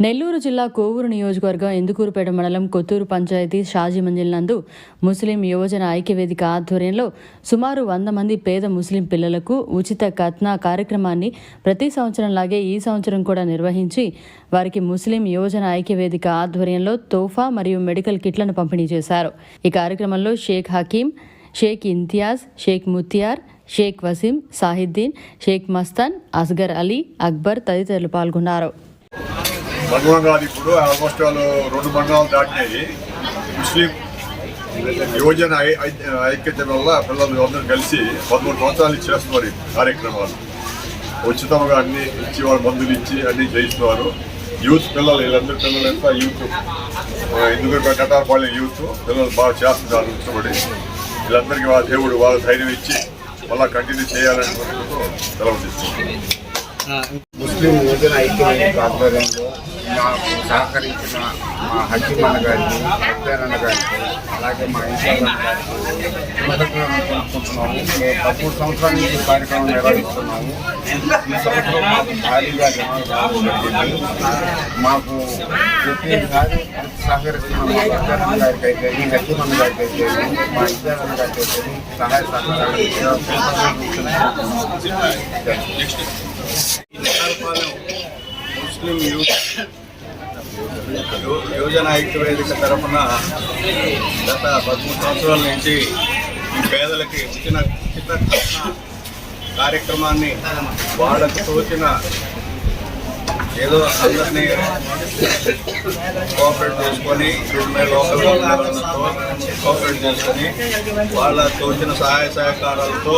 నెల్లూరు జిల్లా కోవూరు నియోజకవర్గం ఇందుకూరుపేట మండలం కొత్తూరు పంచాయతీ షాజీ మంజిల్ నందు ముస్లిం యువజన ఐక్యవేదిక ఆధ్వర్యంలో సుమారు 100 మంది పేద ముస్లిం పిల్లలకు ఉచిత ఖత్నా కార్యక్రమాన్ని ప్రతి సంవత్సరంలాగే ఈ సంవత్సరం కూడా నిర్వహించి వారికి ముస్లిం యువజన ఐక్యవేదిక ఆధ్వర్యంలో తోఫా మరియు మెడికల్ కిట్లను పంపిణీ చేశారు. ఈ కార్యక్రమంలో షేక్ హకీం, షేక్ ఇంతియాజ్, షేక్ ముత్యార్, షేక్ వసీం, సాహిద్దీన్, షేక్ మస్తాన్, అస్గర్ అలీ, అక్బర్ తదితరులు పాల్గొన్నారు. మండలం ఇప్పుడు ఆల్మోస్ట్ వాళ్ళు 2 మండలాలు దాటినాయి. ముస్లిం యువజన ఐక్యత వల్ల పిల్లలు అందరూ కలిసి 13 సంవత్సరాలు చేస్తున్నారు కార్యక్రమాలు. ఉచితంగా అన్ని ఇచ్చి వాళ్ళు మందులు ఇచ్చి అన్ని చేయిస్తున్నారు. యూత్ పిల్లలు వీళ్ళందరూ పిల్లలు ఎంత యూత్ ఎందుకు కటారపాలెం యూత్ పిల్లలు బాగా చేస్తున్నారు. ఇష్టపడి వీళ్ళందరికీ వాళ్ళ దేవుడు వాళ్ళ ధైర్యం ఇచ్చి మళ్ళీ కంటిన్యూ చేయాలని సెలవు తీసుకుంటున్నారు. ముస్లిం యువజన ఐక్యవేదిక ఆధ్వర్యంలో మాకు సహకరించిన మా హకీం అన్న గారికి, అన్న గారికి, అలాగే మా ఇంట్లో అనుకుంటున్నాము. 13 సంవత్సరాల నుంచి కార్యక్రమం నిర్వహిస్తున్నాము. ఈ సంవత్సరం మాకు భారీగా జనాలు రావడం జరిగింది. మాకు ప్రతిసారి సహకరిస్తున్న మా అన్న గారికి అయితే, ఈ హకీం అన్న గారికి అయితే, మా అన్న గారికి అయితే సహాయ సహకారాలు ముస్లిం యువజన ఐక్యవేదిక తరఫున గత 13 సంవత్సరాల నుంచి ఈ పేదలకి ఉచిత కార్యక్రమాన్ని వాళ్ళకు తోచిన ఏదో అందరినీ కోఆపరేట్ చేసుకొని లోకల్ కోఆపరేట్ చేసుకొని వాళ్ళ తోచిన సహాయ సహకారాలతో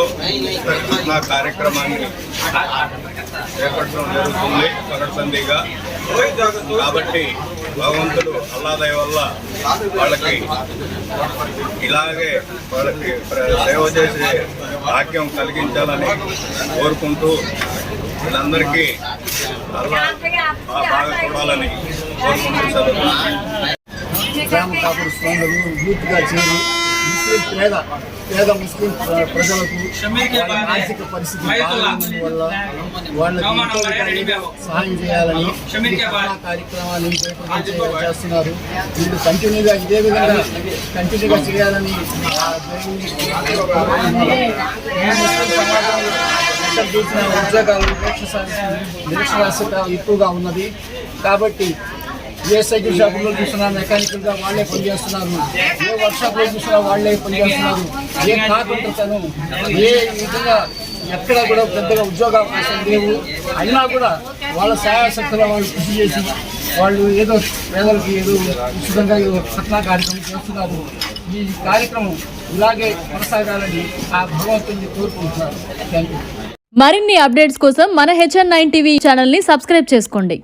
నా కార్యక్రమాన్ని చేపట్టడం జరుగుతుంది పకడ్బందీగా. కాబట్టి భగవంతుడు అల్లాదయ వల్ల వాళ్ళకి ఇలాగే వాళ్ళకి సేవ చేసే భాగ్యం కలిగించాలని కోరుకుంటూ వీళ్ళందరికీ బాగా చూడాలని కోరుకుంటున్నారు. యూత్గా చేరి పేద ముస్లిం ప్రజలకు ఆర్థిక పరిస్థితి వల్ల వాళ్ళకి సహాయం చేయాలని కార్యక్రమాన్ని చేస్తున్నారు. వీళ్ళు కంటిన్యూగా ఇదే విధంగా కంటిన్యూగా చేయాలని చూసిన ఉద్యోగాలు నిరక్షరాస్యత ఎక్కువగా ఉన్నది. కాబట్టి ఏ సైకిల్ షాపుల్లో చూసినా మెకానికల్గా వాళ్ళే పనిచేస్తున్నారు, ఏ వర్క్షాప్లో చూసినా వాళ్ళే పనిచేస్తున్నారు. ఏ కార్పెంటర్తను ఏ విధంగా ఎక్కడ కూడా పెద్దగా ఉద్యోగావకాశం లేవు. అయినా కూడా వాళ్ళ సహాయశక్తిలో వాళ్ళు కృషి చేసి వాళ్ళు ఏదో పేదలకి ఏదో ఉచితంగా ఖత్నా కార్యక్రమం చేస్తున్నారు. ఈ కార్యక్రమం ఇలాగే కొనసాగాలని ఆ భగవంతుని కోరుకుంటున్నారు. Thank you. మరిన్ని అప్డేట్స్ కోసం మన HN9 TV ఛానల్ని సబ్స్క్రైబ్ చేసుకోండి.